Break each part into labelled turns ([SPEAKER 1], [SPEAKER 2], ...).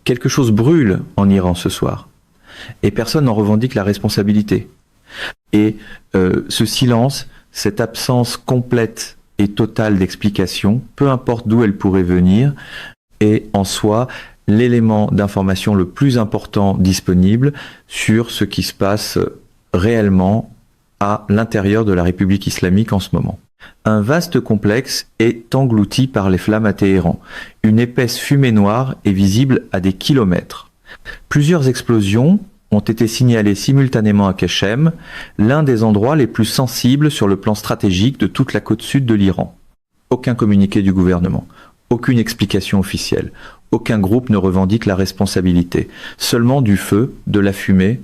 [SPEAKER 1] Quelque chose brûle en Iran ce soir, et personne n'en revendique la responsabilité. Et ce silence, cette absence complète et totale d'explication, peu importe d'où elle pourrait venir, est en soi l'élément d'information le plus important disponible sur ce qui se passe réellement à l'intérieur de la République islamique en ce moment. Un vaste complexe est englouti par les flammes à Téhéran. Une épaisse fumée noire est visible à des kilomètres. Plusieurs explosions ont été signalées simultanément à Keshem, l'un des endroits les plus sensibles sur le plan stratégique de toute la côte sud de l'Iran. Aucun communiqué du gouvernement, aucune explication officielle, aucun groupe ne revendique la responsabilité, seulement du feu, de la fumée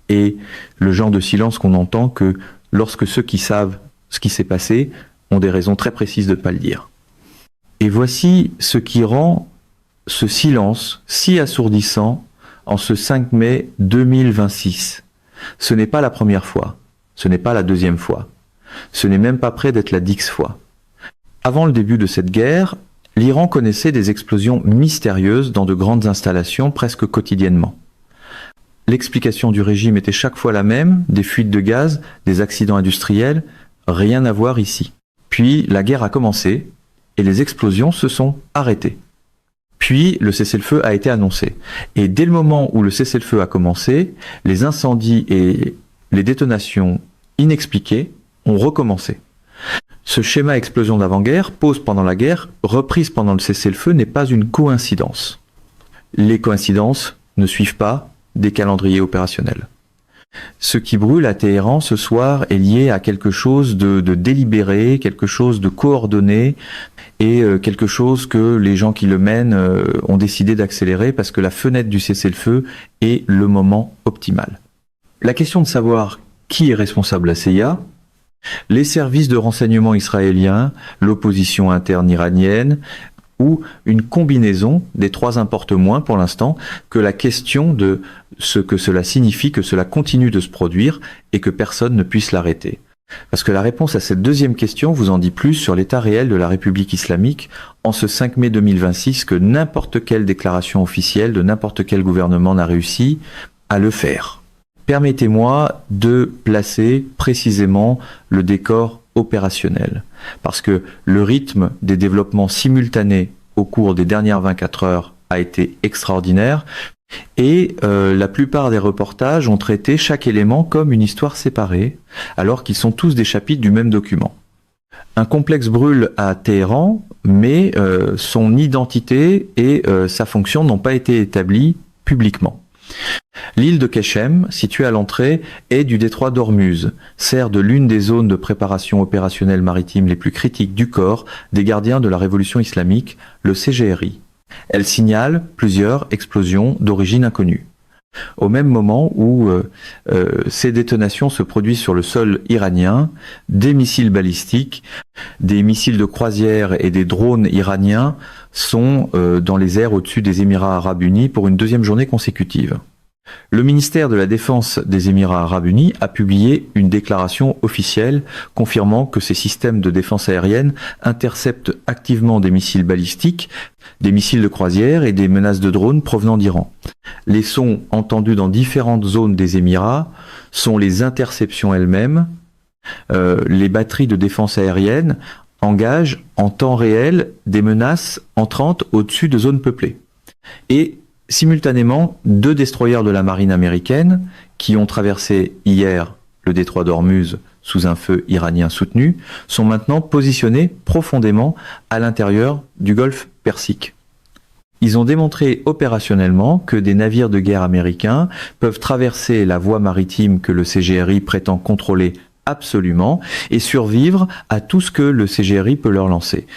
[SPEAKER 1] et le genre de silence qu'on entend que lorsque ceux qui savent ce qui s'est passé ont des raisons très précises de ne pas le dire. Et voici ce qui rend ce silence si assourdissant en ce 5 mai 2026. Ce n'est pas la première fois, ce n'est pas la deuxième fois, ce n'est même pas près d'être la 10e fois. Avant le début de cette guerre, l'Iran connaissait des explosions mystérieuses dans de grandes installations presque quotidiennement. L'explication du régime était chaque fois la même, des fuites de gaz, des accidents industriels, rien à voir ici. Puis la guerre a commencé et les explosions se sont arrêtées. Puis le cessez-le-feu a été annoncé. Et dès le moment où le cessez-le-feu a commencé, les incendies et les détonations inexpliquées ont recommencé. Ce schéma explosion d'avant-guerre, pause pendant la guerre, reprise pendant le cessez-le-feu n'est pas une coïncidence. Les coïncidences ne suivent pas des calendriers opérationnels. Ce qui brûle à Téhéran ce soir est lié à quelque chose de délibéré, quelque chose de coordonné et quelque chose que les gens qui le mènent ont décidé d'accélérer parce que la fenêtre du cessez-le-feu est le moment optimal. La question de savoir qui est responsable à CIA, les services de renseignement israéliens, l'opposition interne iranienne, ou une combinaison des trois importe moins pour l'instant que la question de ce que cela signifie que cela continue de se produire et que personne ne puisse l'arrêter. Parce que la réponse à cette deuxième question vous en dit plus sur l'état réel de la République islamique en ce 5 mai 2026 que n'importe quelle déclaration officielle de n'importe quel gouvernement n'a réussi à le faire. Permettez-moi de placer précisément le décor opérationnel. Parce que le rythme des développements simultanés au cours des dernières 24 heures a été extraordinaire et la plupart des reportages ont traité chaque élément comme une histoire séparée alors qu'ils sont tous des chapitres du même document. Un complexe brûle à Téhéran, mais son identité et sa fonction n'ont pas été établies publiquement. L'île de Keshem, située à l'entrée, est du détroit d'Ormuz, sert de l'une des zones de préparation opérationnelle maritime les plus critiques du corps des gardiens de la révolution islamique, le CGRI. Elle signale plusieurs explosions d'origine inconnue. Au même moment où ces détonations se produisent sur le sol iranien, des missiles balistiques, des missiles de croisière et des drones iraniens sont dans les airs au-dessus des Émirats arabes unis pour une deuxième journée consécutive. Le ministère de la Défense des Émirats arabes unis a publié une déclaration officielle confirmant que ces systèmes de défense aérienne interceptent activement des missiles balistiques, des missiles de croisière et des menaces de drones provenant d'Iran. Les sons entendus dans différentes zones des Émirats sont les interceptions elles-mêmes. Les batteries de défense aérienne engagent en temps réel des menaces entrantes au-dessus de zones peuplées. Et simultanément, 2 destroyers de la marine américaine qui ont traversé hier le détroit d'Ormuz sous un feu iranien soutenu sont maintenant positionnés profondément à l'intérieur du golfe Persique. Ils ont démontré opérationnellement que des navires de guerre américains peuvent traverser la voie maritime que le CGRI prétend contrôler absolument et survivre à tout ce que le CGRI peut leur lancer.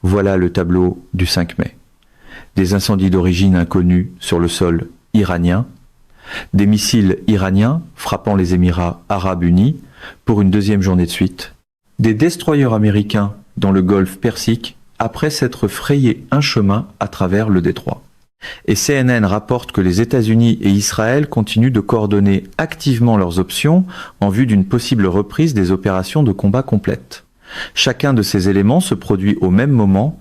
[SPEAKER 1] Voilà le tableau du 5 mai. Des incendies d'origine inconnue sur le sol iranien, des missiles iraniens frappant les Émirats arabes unis pour une deuxième journée de suite, des destroyers américains dans le golfe Persique après s'être frayé un chemin à travers le détroit. Et CNN rapporte que les États-Unis et Israël continuent de coordonner activement leurs options en vue d'une possible reprise des opérations de combat complètes. Chacun de ces éléments se produit au même moment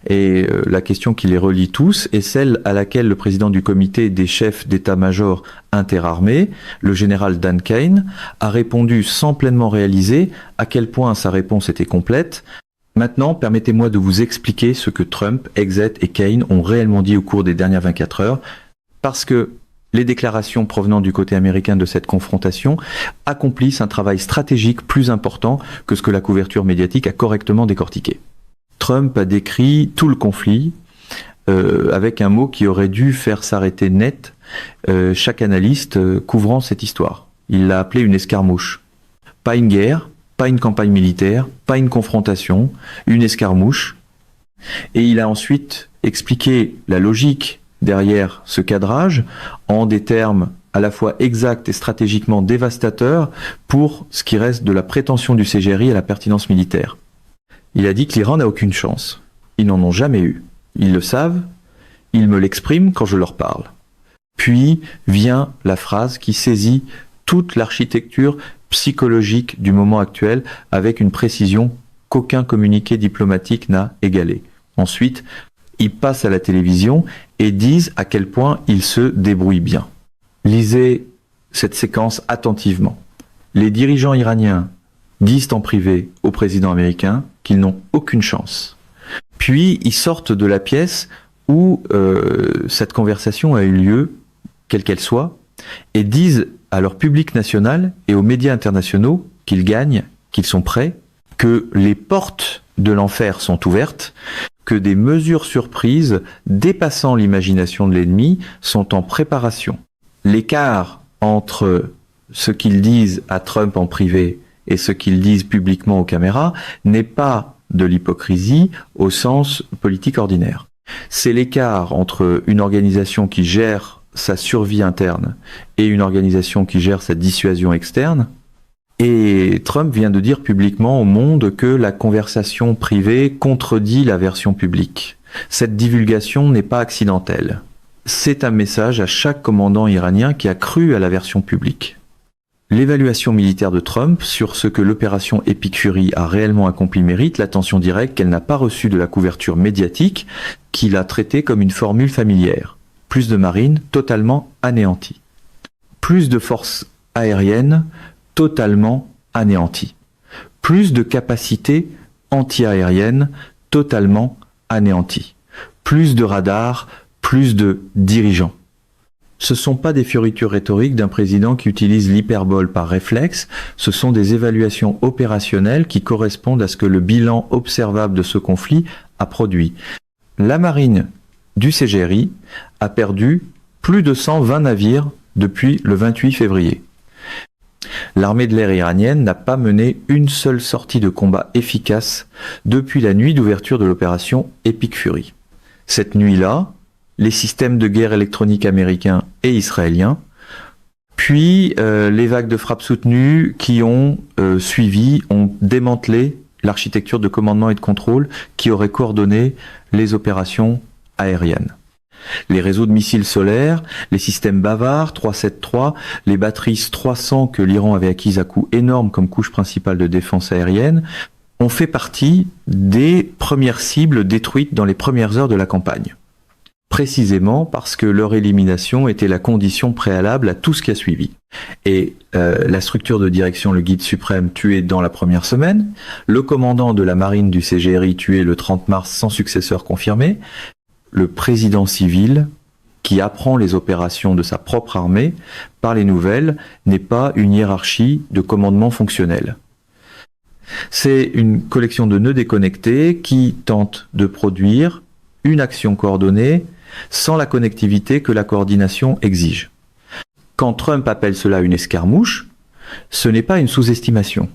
[SPEAKER 1] Et la question qui les relie tous est celle à laquelle le président du comité des chefs d'état-major interarmés, le général Dan Kane, a répondu sans pleinement réaliser à quel point sa réponse était complète. Maintenant, permettez-moi de vous expliquer ce que Trump, Exet et Kane ont réellement dit au cours des dernières 24 heures, parce que les déclarations provenant du côté américain de cette confrontation accomplissent un travail stratégique plus important que ce que la couverture médiatique a correctement décortiqué. Trump a décrit tout le conflit avec un mot qui aurait dû faire s'arrêter net chaque analyste couvrant cette histoire. Il l'a appelé une escarmouche. Pas une guerre, pas une campagne militaire, pas une confrontation, une escarmouche. Et il a ensuite expliqué la logique derrière ce cadrage en des termes à la fois exacts et stratégiquement dévastateurs pour ce qui reste de la prétention du CGRI à la pertinence militaire. Il a dit que l'Iran n'a aucune chance. Ils n'en ont jamais eu. Ils le savent, ils me l'expriment quand je leur parle. Puis vient la phrase qui saisit toute l'architecture psychologique du moment actuel avec une précision qu'aucun communiqué diplomatique n'a égalée. Ensuite, ils passent à la télévision et disent à quel point ils se débrouillent bien. Lisez cette séquence attentivement. Les dirigeants iraniens disent en privé au président américain qu'ils n'ont aucune chance. Puis ils sortent de la pièce où cette conversation a eu lieu, quelle qu'elle soit, et disent à leur public national et aux médias internationaux qu'ils gagnent, qu'ils sont prêts, que les portes de l'enfer sont ouvertes, que des mesures surprises dépassant l'imagination de l'ennemi sont en préparation. L'écart entre ce qu'ils disent à Trump en privé et ce qu'ils disent publiquement aux caméras n'est pas de l'hypocrisie au sens politique ordinaire. C'est l'écart entre une organisation qui gère sa survie interne et une organisation qui gère sa dissuasion externe. Et Trump vient de dire publiquement au monde que la conversation privée contredit la version publique. Cette divulgation n'est pas accidentelle. C'est un message à chaque commandant iranien qui a cru à la version publique. L'évaluation militaire de Trump sur ce que l'opération Epic Fury a réellement accompli mérite l'attention directe qu'elle n'a pas reçue de la couverture médiatique, qu'il a traitée comme une formule familière. Plus de marines totalement anéanties. Plus de forces aériennes totalement anéanties. Plus de capacités anti-aériennes totalement anéanties. Plus de radars, plus de dirigeants. Ce ne sont pas des fioritures rhétoriques d'un président qui utilise l'hyperbole par réflexe, ce sont des évaluations opérationnelles qui correspondent à ce que le bilan observable de ce conflit a produit. La marine du CGRI a perdu plus de 120 navires depuis le 28 février. L'armée de l'air iranienne n'a pas mené une seule sortie de combat efficace depuis la nuit d'ouverture de l'opération Epic Fury. Cette nuit-là, les systèmes de guerre électroniques américains et israéliens, puis les vagues de frappe soutenues qui ont suivi, ont démantelé l'architecture de commandement et de contrôle qui aurait coordonné les opérations aériennes. Les réseaux de missiles solaires, les systèmes Bavar 373, les batteries S-300 que l'Iran avait acquises à coût énorme comme couche principale de défense aérienne, ont fait partie des premières cibles détruites dans les premières heures de la campagne. Précisément parce que leur élimination était la condition préalable à tout ce qui a suivi. Et la structure de direction, le guide suprême, tué dans la première semaine, le commandant de la marine du CGRI tué le 30 mars sans successeur confirmé, le président civil qui apprend les opérations de sa propre armée par les nouvelles n'est pas une hiérarchie de commandement fonctionnel. C'est une collection de nœuds déconnectés qui tente de produire une action coordonnée sans la connectivité que la coordination exige. Quand Trump appelle cela une escarmouche, ce n'est pas une sous-estimation.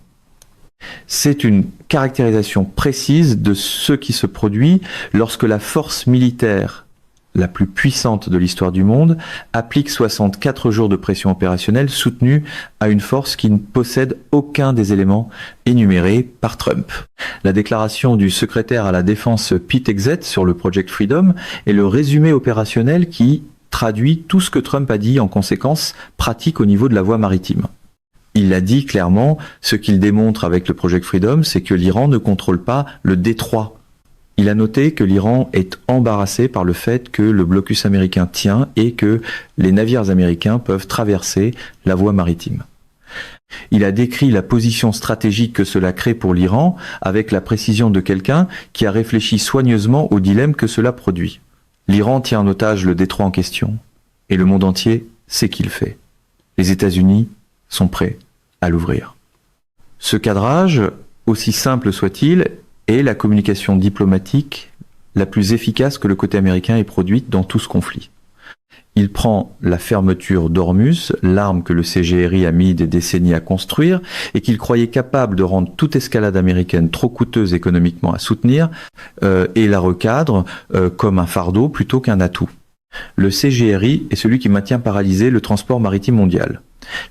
[SPEAKER 1] C'est une caractérisation précise de ce qui se produit lorsque la force militaire la plus puissante de l'histoire du monde applique 64 jours de pression opérationnelle soutenue à une force qui ne possède aucun des éléments énumérés par Trump. La déclaration du secrétaire à la défense Pete Exet sur le Project Freedom est le résumé opérationnel qui traduit tout ce que Trump a dit en conséquence pratique au niveau de la voie maritime. Il a dit clairement, ce qu'il démontre avec le Project Freedom, c'est que l'Iran ne contrôle pas le détroit Il a noté que l'Iran est embarrassé par le fait que le blocus américain tient et que les navires américains peuvent traverser la voie maritime. Il a décrit la position stratégique que cela crée pour l'Iran avec la précision de quelqu'un qui a réfléchi soigneusement au dilemme que cela produit. L'Iran tient en otage le détroit en question et le monde entier sait qu'il fait. Les États-Unis sont prêts à l'ouvrir. Ce cadrage, aussi simple soit-il, est la communication diplomatique la plus efficace que le côté américain ait produite dans tout ce conflit. Il prend la fermeture d'Ormuz, l'arme que le CGRI a mis des décennies à construire et qu'il croyait capable de rendre toute escalade américaine trop coûteuse économiquement à soutenir et la recadre comme un fardeau plutôt qu'un atout. Le CGRI est celui qui maintient paralysé le transport maritime mondial.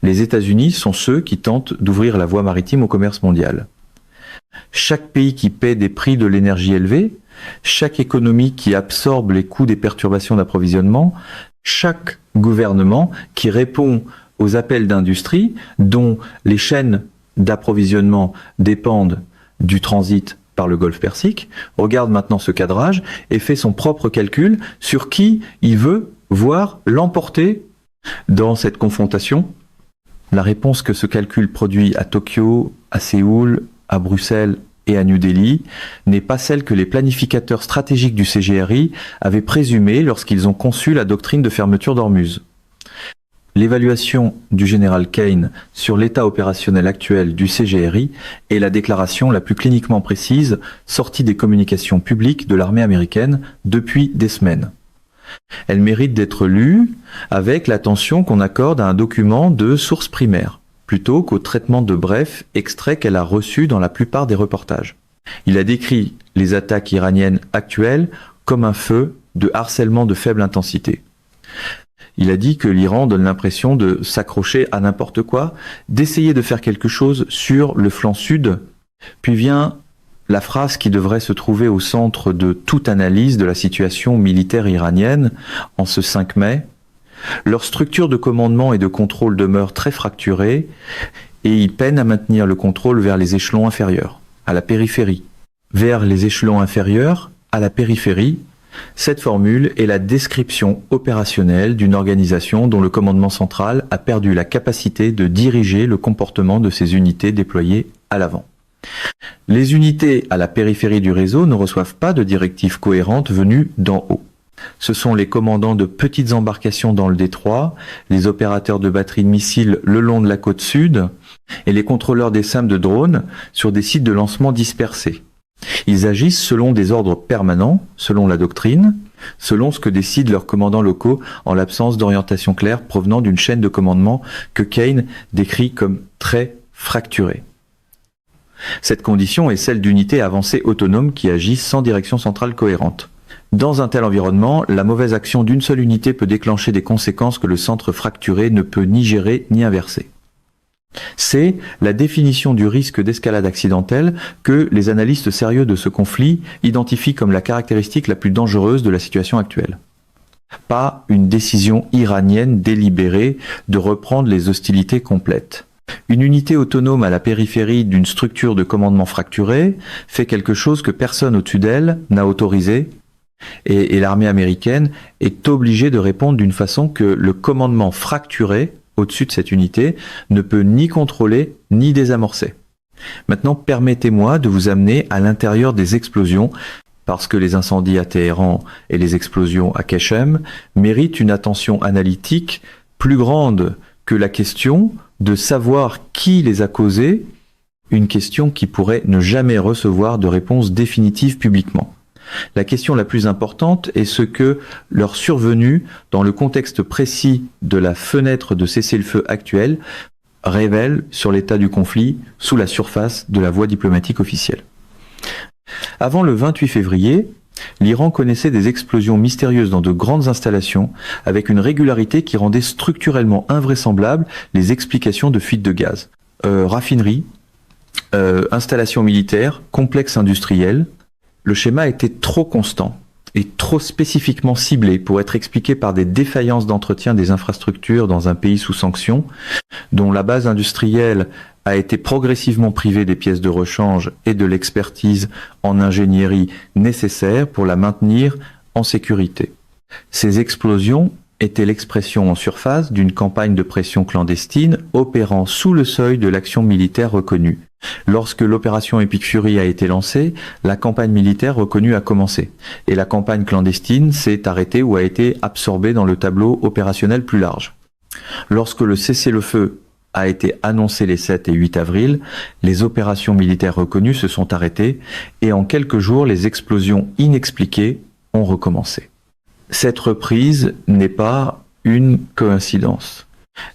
[SPEAKER 1] Les États-Unis sont ceux qui tentent d'ouvrir la voie maritime au commerce mondial. Chaque pays qui paie des prix de l'énergie élevés, chaque économie qui absorbe les coûts des perturbations d'approvisionnement, chaque gouvernement qui répond aux appels d'industrie dont les chaînes d'approvisionnement dépendent du transit par le Golfe Persique, regarde maintenant ce cadrage et fait son propre calcul sur qui il veut voir l'emporter dans cette confrontation. La réponse que ce calcul produit à Tokyo, à Séoul, à Bruxelles et à New Delhi n'est pas celle que les planificateurs stratégiques du CGRI avaient présumée lorsqu'ils ont conçu la doctrine de fermeture d'Ormuz. L'évaluation du général Kane sur l'état opérationnel actuel du CGRI est la déclaration la plus cliniquement précise sortie des communications publiques de l'armée américaine depuis des semaines. Elle mérite d'être lue avec l'attention qu'on accorde à un document de source primaire, plutôt qu'au traitement de brefs extraits qu'elle a reçus dans la plupart des reportages. Il a décrit les attaques iraniennes actuelles comme un feu de harcèlement de faible intensité. Il a dit que l'Iran donne l'impression de s'accrocher à n'importe quoi, d'essayer de faire quelque chose sur le flanc sud. Puis vient la phrase qui devrait se trouver au centre de toute analyse de la situation militaire iranienne en ce 5 mai. Leur structure de commandement et de contrôle demeure très fracturée et ils peinent à maintenir le contrôle vers les échelons inférieurs, à la périphérie. Vers les échelons inférieurs, à la périphérie, cette formule est la description opérationnelle d'une organisation dont le commandement central a perdu la capacité de diriger le comportement de ses unités déployées à l'avant. Les unités à la périphérie du réseau ne reçoivent pas de directives cohérentes venues d'en haut. Ce sont les commandants de petites embarcations dans le détroit, les opérateurs de batteries de missiles le long de la côte sud et les contrôleurs des SAM de drones sur des sites de lancement dispersés. Ils agissent selon des ordres permanents, selon la doctrine, selon ce que décident leurs commandants locaux en l'absence d'orientation claire provenant d'une chaîne de commandement que Kane décrit comme très fracturée. Cette condition est celle d'unités avancées autonomes qui agissent sans direction centrale cohérente. Dans un tel environnement, la mauvaise action d'une seule unité peut déclencher des conséquences que le centre fracturé ne peut ni gérer ni inverser. C'est la définition du risque d'escalade accidentelle que les analystes sérieux de ce conflit identifient comme la caractéristique la plus dangereuse de la situation actuelle. Pas une décision iranienne délibérée de reprendre les hostilités complètes. Une unité autonome à la périphérie d'une structure de commandement fracturée fait quelque chose que personne au-dessus d'elle n'a autorisé et l'armée américaine est obligée de répondre d'une façon que le commandement fracturé au-dessus de cette unité ne peut ni contrôler ni désamorcer. Maintenant, permettez-moi de vous amener à l'intérieur des explosions parce que les incendies à Téhéran et les explosions à Keshem méritent une attention analytique plus grande que la question de savoir qui les a causés, une question qui pourrait ne jamais recevoir de réponse définitive publiquement. La question la plus importante est ce que leur survenue, dans le contexte précis de la fenêtre de cessez-le-feu actuelle, révèle sur l'état du conflit sous la surface de la voie diplomatique officielle. Avant le 28 février, l'Iran connaissait des explosions mystérieuses dans de grandes installations avec une régularité qui rendait structurellement invraisemblables les explications de fuites de gaz. Raffineries, installations militaires, complexes industriels. Le schéma était trop constant est trop spécifiquement ciblée pour être expliquée par des défaillances d'entretien des infrastructures dans un pays sous sanctions, dont la base industrielle a été progressivement privée des pièces de rechange et de l'expertise en ingénierie nécessaires pour la maintenir en sécurité. Ces explosions était l'expression en surface d'une campagne de pression clandestine opérant sous le seuil de l'action militaire reconnue. Lorsque l'opération Epic Fury a été lancée, la campagne militaire reconnue a commencé, et la campagne clandestine s'est arrêtée ou a été absorbée dans le tableau opérationnel plus large. Lorsque le cessez-le-feu a été annoncé les 7 et 8 avril, les opérations militaires reconnues se sont arrêtées, et en quelques jours, les explosions inexpliquées ont recommencé. Cette reprise n'est pas une coïncidence.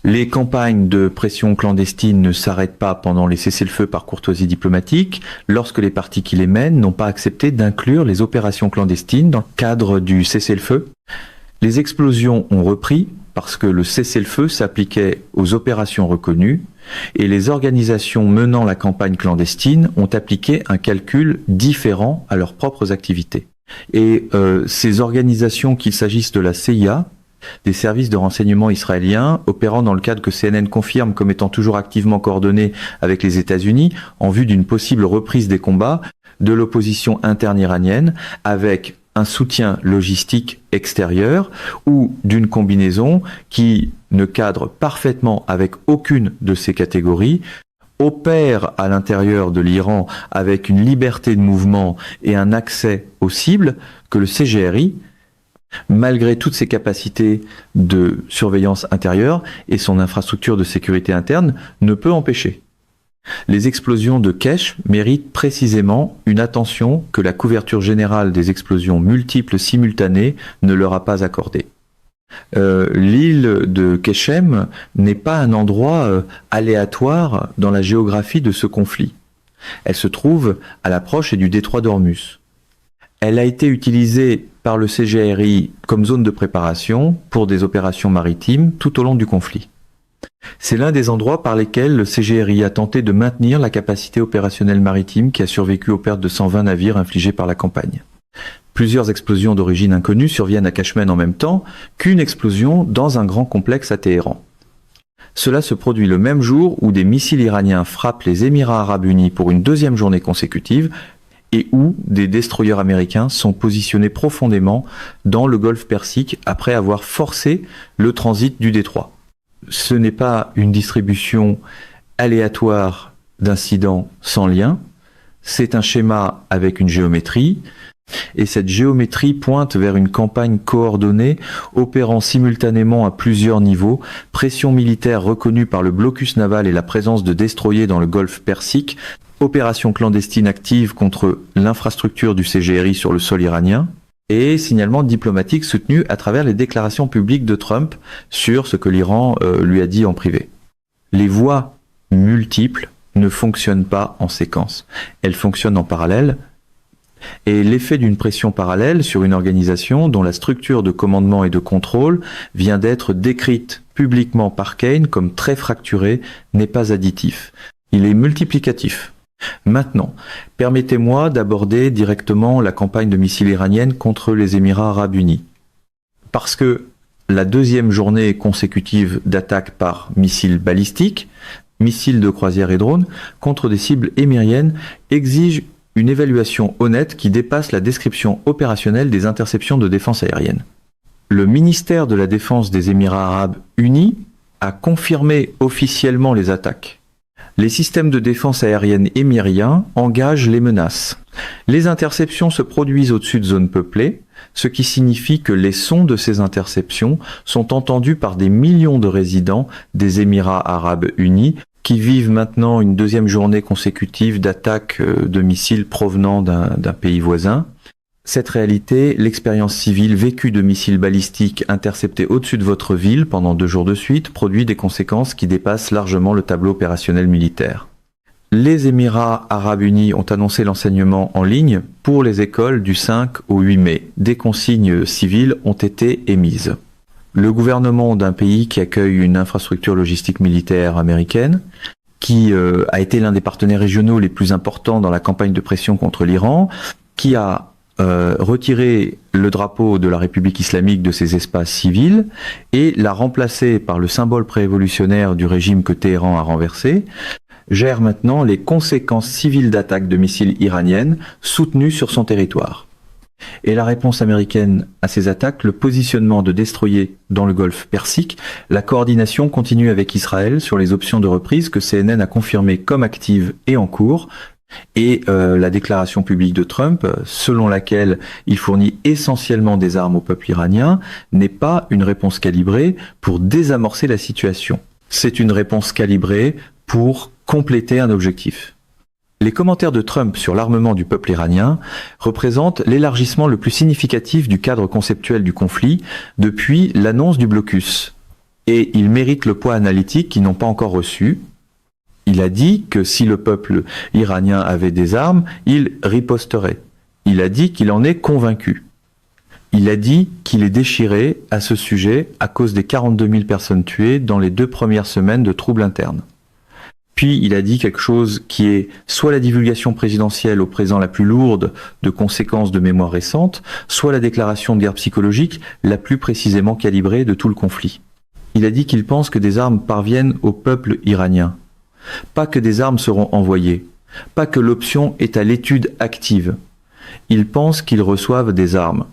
[SPEAKER 1] Les campagnes de pression clandestine ne s'arrêtent pas pendant les cessez-le-feu par courtoisie diplomatique lorsque les partis qui les mènent n'ont pas accepté d'inclure les opérations clandestines dans le cadre du cessez-le-feu. Les explosions ont repris parce que le cessez-le-feu s'appliquait aux opérations reconnues et les organisations menant la campagne clandestine ont appliqué un calcul différent à leurs propres activités. Et ces organisations, qu'il s'agisse de la CIA, des services de renseignement israéliens, opérant dans le cadre que CNN confirme comme étant toujours activement coordonnés avec les États-Unis, en vue d'une possible reprise des combats, de l'opposition interne iranienne, avec un soutien logistique extérieur, ou d'une combinaison qui ne cadre parfaitement avec aucune de ces catégories, opère à l'intérieur de l'Iran avec une liberté de mouvement et un accès aux cibles que le CGRI, malgré toutes ses capacités de surveillance intérieure et son infrastructure de sécurité interne, ne peut empêcher. Les explosions de Kesh méritent précisément une attention que la couverture générale des explosions multiples simultanées ne leur a pas accordée. L'île de Keshem n'est pas un endroit aléatoire dans la géographie de ce conflit. Elle se trouve à l'approche du détroit d'Ormuz. Elle a été utilisée par le CGRI comme zone de préparation pour des opérations maritimes tout au long du conflit. C'est l'un des endroits par lesquels le CGRI a tenté de maintenir la capacité opérationnelle maritime qui a survécu aux pertes de 120 navires infligées par la campagne. Plusieurs explosions d'origine inconnue surviennent à Cashmen en même temps qu'une explosion dans un grand complexe à Téhéran. Cela se produit le même jour où des missiles iraniens frappent les Émirats arabes unis pour une deuxième journée consécutive et où des destroyers américains sont positionnés profondément dans le golfe Persique après avoir forcé le transit du détroit. Ce n'est pas une distribution aléatoire d'incidents sans lien, c'est un schéma avec une géométrie, et cette géométrie pointe vers une campagne coordonnée opérant simultanément à plusieurs niveaux, pression militaire reconnue par le blocus naval et la présence de destroyers dans le golfe Persique, opération clandestine active contre l'infrastructure du CGRI sur le sol iranien, et signalement diplomatique soutenu à travers les déclarations publiques de Trump sur ce que l'Iran lui a dit en privé. Les voies multiples ne fonctionnent pas en séquence, elles fonctionnent en parallèle. Et l'effet d'une pression parallèle sur une organisation dont la structure de commandement et de contrôle vient d'être décrite publiquement par Kane comme très fracturée n'est pas additif. Il est multiplicatif. Maintenant, permettez-moi d'aborder directement la campagne de missiles iranienne contre les Émirats arabes unis. Parce que la deuxième journée consécutive d'attaque par missiles balistiques, missiles de croisière et drones, contre des cibles émiriennes exige une évaluation honnête qui dépasse la description opérationnelle des interceptions de défense aérienne. Le ministère de la Défense des Émirats arabes unis a confirmé officiellement les attaques. Les systèmes de défense aérienne émiriens engagent les menaces. Les interceptions se produisent au-dessus de zones peuplées, ce qui signifie que les sons de ces interceptions sont entendus par des millions de résidents des Émirats arabes unis qui vivent maintenant une deuxième journée consécutive d'attaques de missiles provenant d'un pays voisin. Cette réalité, l'expérience civile vécue de missiles balistiques interceptés au-dessus de votre ville pendant 2 jours de suite, produit des conséquences qui dépassent largement le tableau opérationnel militaire. Les Émirats arabes unis ont annoncé l'enseignement en ligne pour les écoles du 5 au 8 mai. Des consignes civiles ont été émises. Le gouvernement d'un pays qui accueille une infrastructure logistique militaire américaine, qui a été l'un des partenaires régionaux les plus importants dans la campagne de pression contre l'Iran, qui a retirer le drapeau de la République islamique de ses espaces civils et l'a remplacé par le symbole préévolutionnaire du régime que Téhéran a renversé, gère maintenant les conséquences civiles d'attaques de missiles iraniennes soutenues sur son territoire. Et la réponse américaine à ces attaques, le positionnement de destroyers dans le golfe Persique, la coordination continue avec Israël sur les options de reprise que CNN a confirmées comme actives et en cours, et la déclaration publique de Trump, selon laquelle il fournit essentiellement des armes au peuple iranien, n'est pas une réponse calibrée pour désamorcer la situation. C'est une réponse calibrée pour compléter un objectif. Les commentaires de Trump sur l'armement du peuple iranien représentent l'élargissement le plus significatif du cadre conceptuel du conflit depuis l'annonce du blocus. Et ils méritent le poids analytique qu'ils n'ont pas encore reçu. Il a dit que si le peuple iranien avait des armes, il riposterait. Il a dit qu'il en est convaincu. Il a dit qu'il est déchiré à ce sujet à cause des 42 000 personnes tuées dans les 2 premières semaines de troubles internes. Puis il a dit quelque chose qui est soit la divulgation présidentielle au présent la plus lourde de conséquences de mémoire récente, soit la déclaration de guerre psychologique la plus précisément calibrée de tout le conflit. Il a dit qu'il pense que des armes parviennent au peuple iranien. Pas que des armes seront envoyées, pas que l'option est à l'étude active. Il pense qu'ils reçoivent des armes.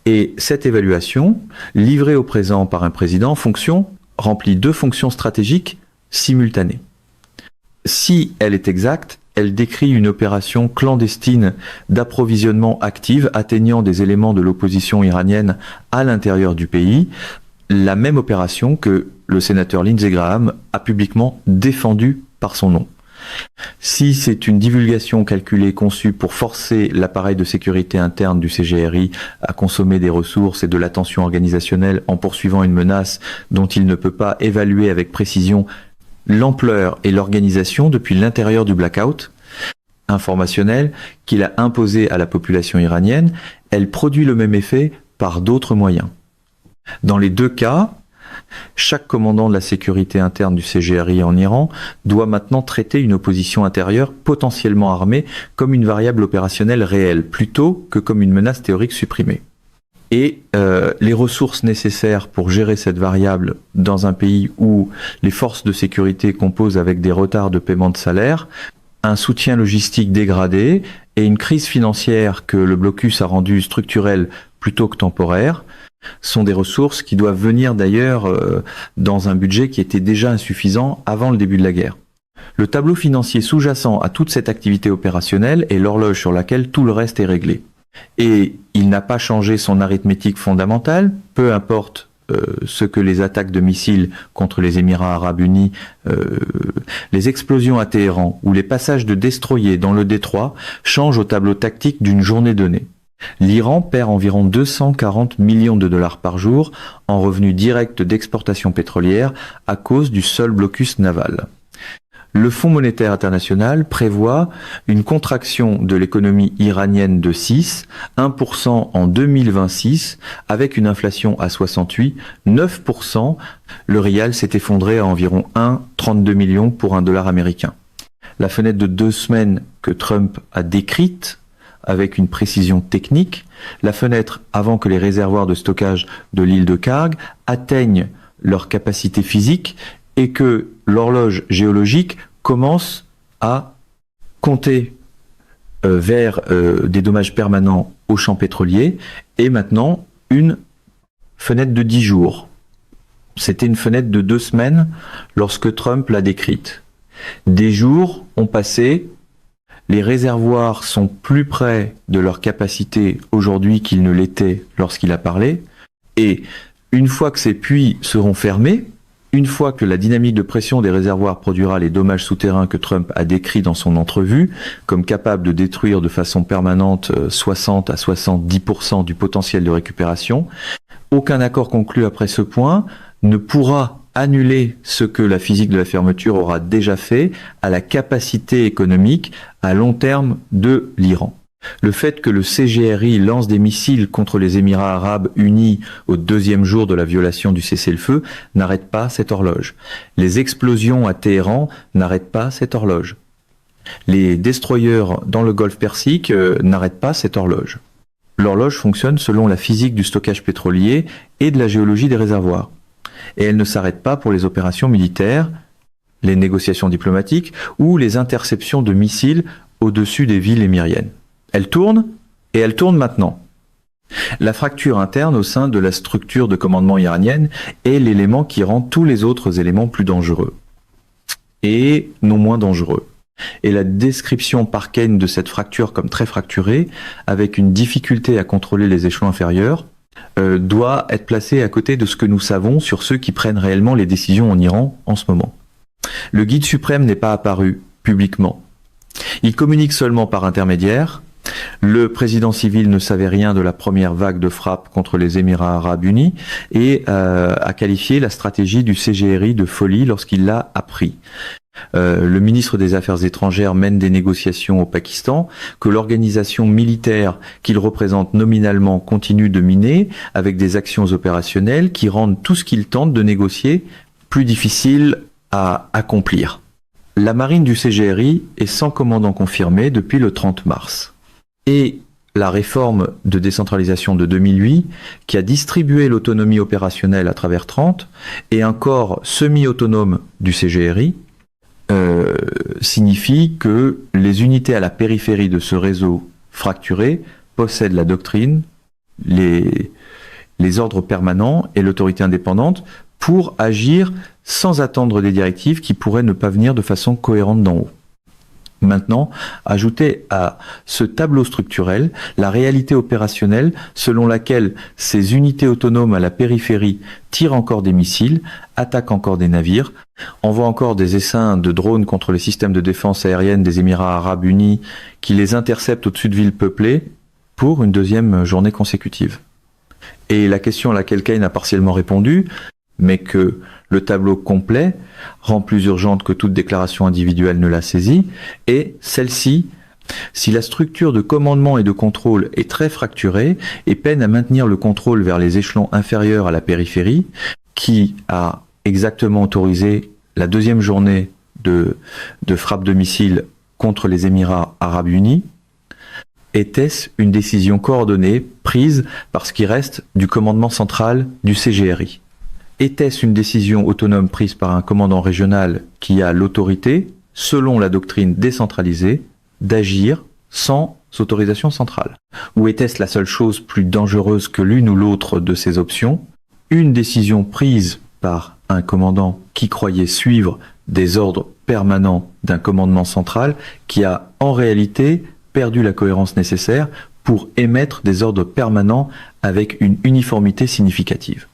[SPEAKER 1] Et cette évaluation, livrée au présent par un président en fonction, remplit 2 fonctions stratégiques simultanées. Si elle est exacte, elle décrit une opération clandestine d'approvisionnement active atteignant des éléments de l'opposition iranienne à l'intérieur du pays, la même opération que le sénateur Lindsey Graham a publiquement défendue par son nom. Si c'est une divulgation calculée conçue pour forcer l'appareil de sécurité interne du CGRI à consommer des ressources et de l'attention organisationnelle en poursuivant une menace dont il ne peut pas évaluer avec précision l'ampleur et l'organisation depuis l'intérieur du blackout informationnel qu'il a imposé à la population iranienne, elle produit le même effet par d'autres moyens. Dans les 2 cas, chaque commandant de la sécurité interne du CGRI en Iran doit maintenant traiter une opposition intérieure potentiellement armée comme une variable opérationnelle réelle, plutôt que comme une menace théorique supprimée. Et les ressources nécessaires pour gérer cette variable dans un pays où les forces de sécurité composent avec des retards de paiement de salaire, un soutien logistique dégradé et une crise financière que le blocus a rendue structurelle plutôt que temporaire, sont des ressources qui doivent venir d'ailleurs dans un budget qui était déjà insuffisant avant le début de la guerre. Le tableau financier sous-jacent à toute cette activité opérationnelle est l'horloge sur laquelle tout le reste est réglé. Et il n'a pas changé son arithmétique fondamentale, peu importe ce que les attaques de missiles contre les Émirats Arabes Unis, les explosions à Téhéran ou les passages de destroyers dans le détroit changent au tableau tactique d'une journée donnée. L'Iran perd environ 240 millions de dollars par jour en revenus directs d'exportation pétrolière à cause du seul blocus naval. Le Fonds monétaire international prévoit une contraction de l'économie iranienne de 1% en 2026, avec une inflation à 68, 9%. Le rial s'est effondré à environ 1,32 millions pour un dollar américain. La fenêtre de 2 semaines que Trump a décrite, avec une précision technique, la fenêtre avant que les réservoirs de stockage de l'île de Kharg atteignent leur capacité physique et que l'horloge géologique commence à compter vers des dommages permanents aux champs pétroliers, et maintenant une fenêtre de 10 jours. C'était une fenêtre de 2 semaines lorsque Trump l'a décrite. Des jours ont passé, les réservoirs sont plus près de leur capacité aujourd'hui qu'ils ne l'étaient lorsqu'il a parlé, et une fois que ces puits seront fermés, une fois que la dynamique de pression des réservoirs produira les dommages souterrains que Trump a décrits dans son entrevue, comme capable de détruire de façon permanente 60 à 70% du potentiel de récupération, aucun accord conclu après ce point ne pourra annuler ce que la physique de la fermeture aura déjà fait à la capacité économique à long terme de l'Iran. Le fait que le CGRI lance des missiles contre les Émirats Arabes Unis au 2e jour de la violation du cessez-le-feu n'arrête pas cette horloge. Les explosions à Téhéran n'arrêtent pas cette horloge. Les destroyers dans le golfe Persique n'arrêtent pas cette horloge. L'horloge fonctionne selon la physique du stockage pétrolier et de la géologie des réservoirs. Et elle ne s'arrête pas pour les opérations militaires, les négociations diplomatiques ou les interceptions de missiles au-dessus des villes émiriennes. Elle tourne, et elle tourne maintenant. La fracture interne au sein de la structure de commandement iranienne est l'élément qui rend tous les autres éléments plus dangereux et non moins dangereux. Et la description par Keynes de cette fracture comme très fracturée, avec une difficulté à contrôler les échelons inférieurs, doit être placée à côté de ce que nous savons sur ceux qui prennent réellement les décisions en Iran en ce moment. Le guide suprême n'est pas apparu publiquement. Il communique seulement par intermédiaire. Le président civil ne savait rien de la première vague de frappe contre les Émirats arabes unis et a qualifié la stratégie du CGRI de folie lorsqu'il l'a appris. Le ministre des Affaires étrangères mène des négociations au Pakistan, que l'organisation militaire qu'il représente nominalement continue de miner avec des actions opérationnelles qui rendent tout ce qu'il tente de négocier plus difficile à accomplir. La marine du CGRI est sans commandant confirmé depuis le 30 mars. Et la réforme de décentralisation de 2008, qui a distribué l'autonomie opérationnelle à travers 30, et un corps semi-autonome du CGRI, signifie que les unités à la périphérie de ce réseau fracturé possèdent la doctrine, les ordres permanents et l'autorité indépendante pour agir sans attendre des directives qui pourraient ne pas venir de façon cohérente d'en haut. Maintenant, ajoutez à ce tableau structurel la réalité opérationnelle selon laquelle ces unités autonomes à la périphérie tirent encore des missiles, attaquent encore des navires, envoient encore des essaims de drones contre les systèmes de défense aérienne des Émirats arabes unis qui les interceptent au-dessus de villes peuplées pour une deuxième journée consécutive. Et la question à laquelle Keynes a partiellement répondu, mais que le tableau complet rend plus urgente que toute déclaration individuelle ne l'a saisie, et celle-ci, si la structure de commandement et de contrôle est très fracturée et peine à maintenir le contrôle vers les échelons inférieurs à la périphérie, qui a exactement autorisé la deuxième journée de frappe de missiles contre les Émirats arabes unis, était-ce une décision coordonnée prise par ce qui reste du commandement central du CGRI ? Était-ce une décision autonome prise par un commandant régional qui a l'autorité, selon la doctrine décentralisée, d'agir sans autorisation centrale? Ou était-ce la seule chose plus dangereuse que l'une ou l'autre de ces options, une décision prise par un commandant qui croyait suivre des ordres permanents d'un commandement central qui a en réalité perdu la cohérence nécessaire pour émettre des ordres permanents avec une uniformité significative?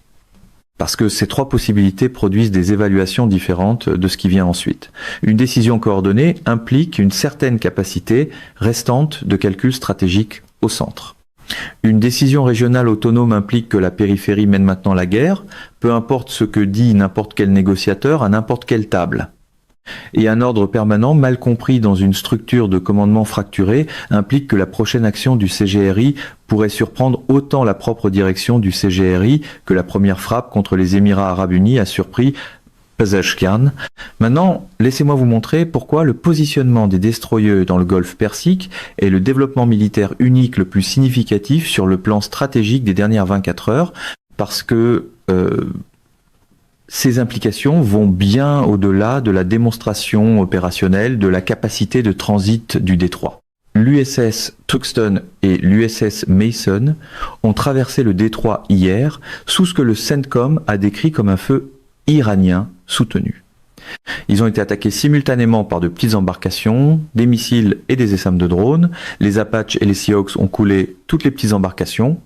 [SPEAKER 1] Parce que ces trois possibilités produisent des évaluations différentes de ce qui vient ensuite. Une décision coordonnée implique une certaine capacité restante de calcul stratégique au centre. Une décision régionale autonome implique que la périphérie mène maintenant la guerre, peu importe ce que dit n'importe quel négociateur à n'importe quelle table. Et un ordre permanent mal compris dans une structure de commandement fracturée implique que la prochaine action du CGRI pourrait surprendre autant la propre direction du CGRI que la première frappe contre les Émirats arabes unis a surpris Pezeshkian. Maintenant, laissez-moi vous montrer pourquoi le positionnement des destroyers dans le golfe Persique est le développement militaire unique le plus significatif sur le plan stratégique des dernières 24 heures, parce que ces implications vont bien au-delà de la démonstration opérationnelle de la capacité de transit du détroit. L'USS Truxtun et l'USS Mason ont traversé le détroit hier sous ce que le CENTCOM a décrit comme un feu iranien soutenu. Ils ont été attaqués simultanément par de petites embarcations, des missiles et des essaims de drones. Les Apaches et les Seahawks ont coulé toutes les petites embarcations.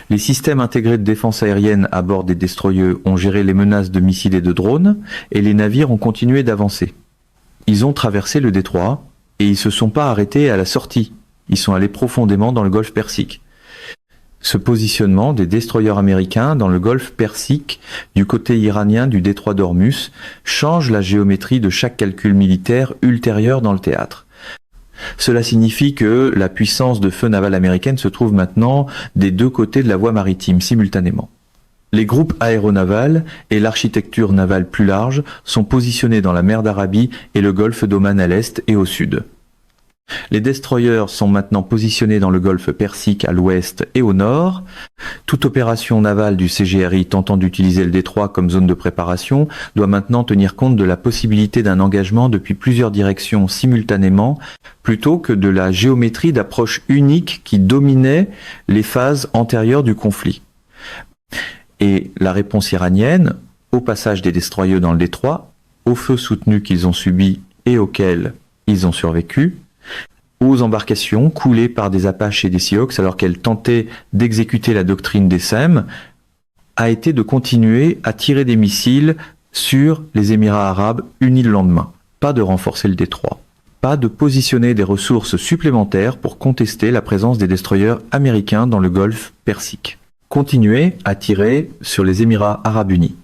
[SPEAKER 1] Les systèmes intégrés de défense aérienne à bord des destroyers ont géré les menaces de missiles et de drones, et les navires ont continué d'avancer. Ils ont traversé le détroit, et ils ne se sont pas arrêtés à la sortie. Ils sont allés profondément dans le golfe Persique. Ce positionnement des destroyers américains dans le golfe Persique, du côté iranien du détroit d'Ormuz, change la géométrie de chaque calcul militaire ultérieur dans le théâtre. Cela signifie que la puissance de feu naval américaine se trouve maintenant des deux côtés de la voie maritime simultanément. Les groupes aéronavals et l'architecture navale plus large sont positionnés dans la mer d'Arabie et le golfe d'Oman à l'est et au sud. Les destroyers sont maintenant positionnés dans le golfe Persique à l'ouest et au nord. Toute opération navale du CGRI tentant d'utiliser le détroit comme zone de préparation doit maintenant tenir compte de la possibilité d'un engagement depuis plusieurs directions simultanément, plutôt que de la géométrie d'approche unique qui dominait les phases antérieures du conflit. Et la réponse iranienne, au passage des destroyers dans le détroit, au feu soutenu qu'ils ont subi et auquel ils ont survécu, aux embarcations coulées par des Apaches et des Seahawks alors qu'elles tentaient d'exécuter la doctrine des SEM, a été de continuer à tirer des missiles sur les Émirats arabes unis le lendemain. Pas de renforcer le détroit. Pas de positionner des ressources supplémentaires pour contester la présence des destroyers américains dans le golfe Persique. Continuer à tirer sur les Émirats arabes unis.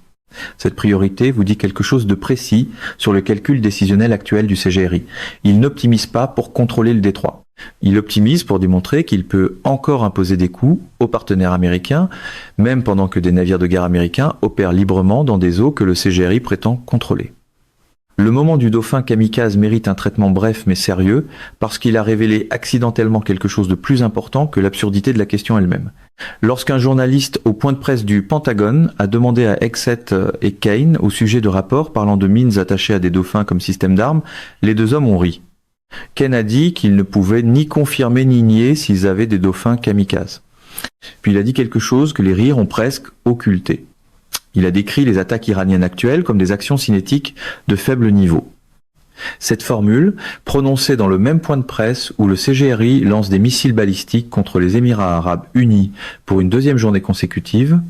[SPEAKER 1] Cette priorité vous dit quelque chose de précis sur le calcul décisionnel actuel du CGRI. Il n'optimise pas pour contrôler le détroit. Il optimise pour démontrer qu'il peut encore imposer des coûts aux partenaires américains, même pendant que des navires de guerre américains opèrent librement dans des eaux que le CGRI prétend contrôler. Le moment du dauphin kamikaze mérite un traitement bref mais sérieux parce qu'il a révélé accidentellement quelque chose de plus important que l'absurdité de la question elle-même. Lorsqu'un journaliste au point de presse du Pentagone a demandé à Exet et Kane au sujet de rapports parlant de mines attachées à des dauphins comme système d'armes, les deux hommes ont ri. Kane a dit qu'ils ne pouvaient ni confirmer ni nier s'ils avaient des dauphins kamikazes. Puis il a dit quelque chose que les rires ont presque occulté. Il a décrit les attaques iraniennes actuelles comme des actions cinétiques de faible niveau. Cette formule, prononcée dans le même point de presse où le CGRI lance des missiles balistiques contre les Émirats arabes unis pour une deuxième journée consécutive,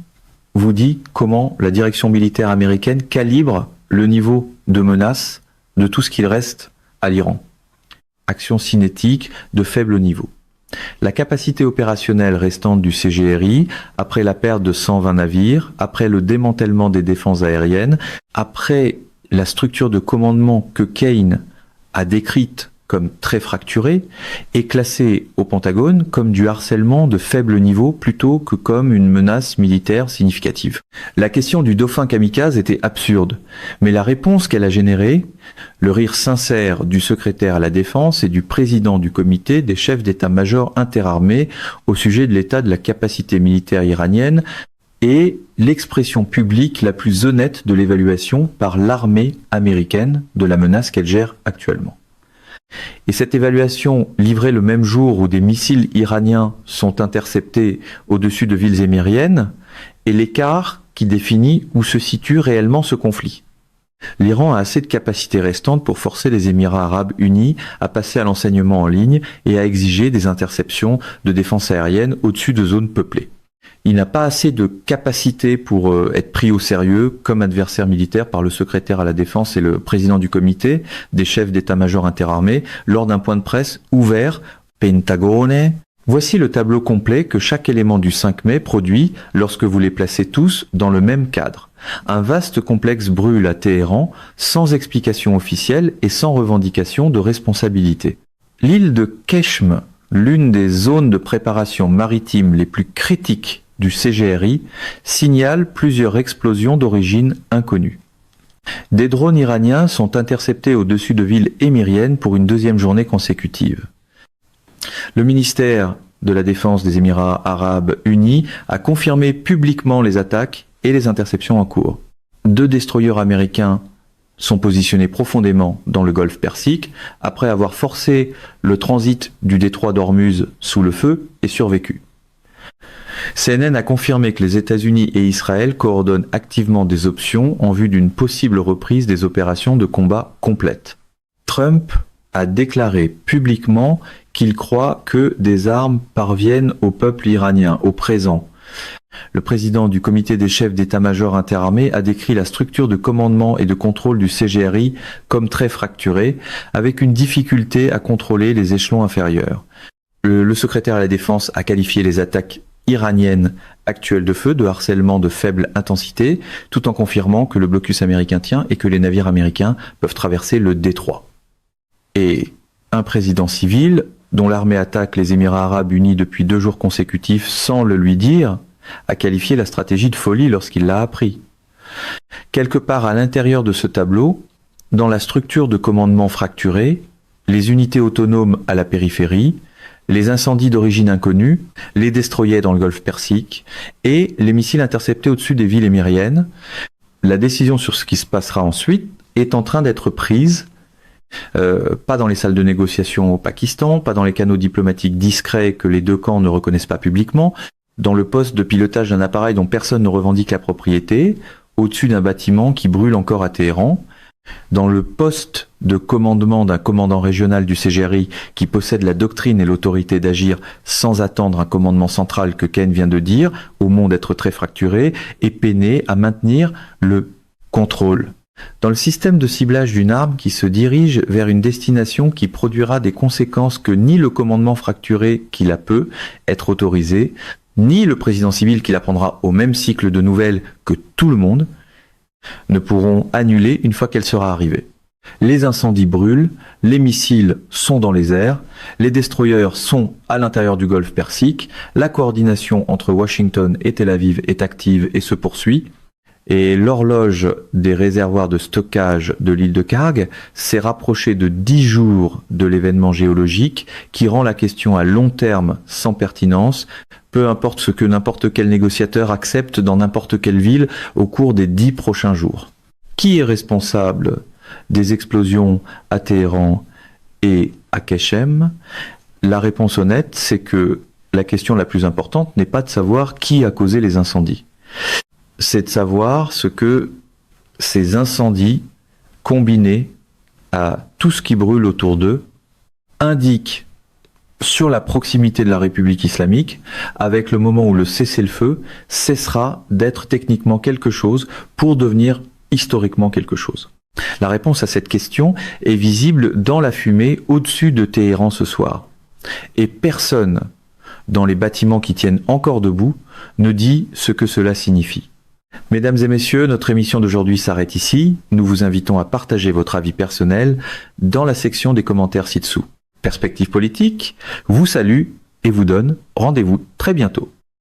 [SPEAKER 1] vous dit comment la direction militaire américaine calibre le niveau de menace de tout ce qu'il reste à l'Iran. Action cinétique de faible niveau. La capacité opérationnelle restante du CGRI, après la perte de 120 navires, après le démantèlement des défenses aériennes, après la structure de commandement que Kane a décrite comme très fracturée, est classée au Pentagone comme du harcèlement de faible niveau plutôt que comme une menace militaire significative. La question du dauphin kamikaze était absurde, mais la réponse qu'elle a générée, le rire sincère du secrétaire à la Défense et du président du comité des chefs d'état-major interarmés au sujet de l'état de la capacité militaire iranienne, est l'expression publique la plus honnête de l'évaluation par l'armée américaine de la menace qu'elle gère actuellement. Et cette évaluation, livrée le même jour où des missiles iraniens sont interceptés au-dessus de villes émiriennes, est l'écart qui définit où se situe réellement ce conflit. L'Iran a assez de capacités restantes pour forcer les Émirats arabes unis à passer à l'enseignement en ligne et à exiger des interceptions de défense aérienne au-dessus de zones peuplées. Il n'a pas assez de capacité pour être pris au sérieux comme adversaire militaire par le secrétaire à la Défense et le président du comité des chefs d'état-major interarmés lors d'un point de presse ouvert, Pentagone. Voici le tableau complet que chaque élément du 5 mai produit lorsque vous les placez tous dans le même cadre. Un vaste complexe brûle à Téhéran sans explication officielle et sans revendication de responsabilité. L'île de Keshm, l'une des zones de préparation maritime les plus critiques du CGRI, signale plusieurs explosions d'origine inconnue. Des drones iraniens sont interceptés au-dessus de villes émiriennes pour une deuxième journée consécutive. Le ministère de la Défense des Émirats arabes unis a confirmé publiquement les attaques et les interceptions en cours. 2 destroyers américains sont positionnés profondément dans le golfe Persique après avoir forcé le transit du détroit d'Ormuz sous le feu et survécu. CNN a confirmé que les États-Unis et Israël coordonnent activement des options en vue d'une possible reprise des opérations de combat complètes. Trump a déclaré publiquement qu'il croit que des armes parviennent au peuple iranien, au présent. Le président du comité des chefs d'état-major interarmés a décrit la structure de commandement et de contrôle du CGRI comme très fracturée, avec une difficulté à contrôler les échelons inférieurs. Le secrétaire à la Défense a qualifié les attaques iraniennes actuelles de feu de harcèlement de faible intensité, tout en confirmant que le blocus américain tient et que les navires américains peuvent traverser le détroit. Et un président civil, dont l'armée attaque les Émirats arabes unis depuis 2 jours consécutifs sans le lui dire, a qualifié la stratégie de folie lorsqu'il l'a appris. Quelque part à l'intérieur de ce tableau, dans la structure de commandement fracturée, les unités autonomes à la périphérie, les incendies d'origine inconnue, les destroyers dans le golfe Persique et les missiles interceptés au-dessus des villes émiriennes. La décision sur ce qui se passera ensuite est en train d'être prise, pas dans les salles de négociation au Pakistan, pas dans les canaux diplomatiques discrets que les deux camps ne reconnaissent pas publiquement, dans le poste de pilotage d'un appareil dont personne ne revendique la propriété, au-dessus d'un bâtiment qui brûle encore à Téhéran, dans le poste de commandement d'un commandant régional du CGRI qui possède la doctrine et l'autorité d'agir sans attendre un commandement central que Ken vient de dire, au monde être très fracturé, et peiner à maintenir le contrôle. Dans le système de ciblage d'une arme qui se dirige vers une destination qui produira des conséquences que ni le commandement fracturé qui la peut être autorisé, ni le président civil qui la prendra au même cycle de nouvelles que tout le monde, ne pourront annuler une fois qu'elle sera arrivée. Les incendies brûlent, les missiles sont dans les airs, les destroyers sont à l'intérieur du golfe Persique, la coordination entre Washington et Tel Aviv est active et se poursuit, et l'horloge des réservoirs de stockage de l'île de Kharg s'est rapprochée de 10 jours de l'événement géologique qui rend la question à long terme sans pertinence, peu importe ce que n'importe quel négociateur accepte dans n'importe quelle ville au cours des 10 prochains jours. Qui est responsable des explosions à Téhéran et à Keshem? La réponse honnête, c'est que la question la plus importante n'est pas de savoir qui a causé les incendies. C'est de savoir ce que ces incendies, combinés à tout ce qui brûle autour d'eux, indiquent sur la proximité de la République islamique, avec le moment où le cessez-le-feu cessera d'être techniquement quelque chose pour devenir historiquement quelque chose. La réponse à cette question est visible dans la fumée au-dessus de Téhéran ce soir. Et personne, dans les bâtiments qui tiennent encore debout, ne dit ce que cela signifie. Mesdames et messieurs, notre émission d'aujourd'hui s'arrête ici. Nous vous invitons à partager votre avis personnel dans la section des commentaires ci-dessous. Perspective politique vous salue et vous donne rendez-vous très bientôt.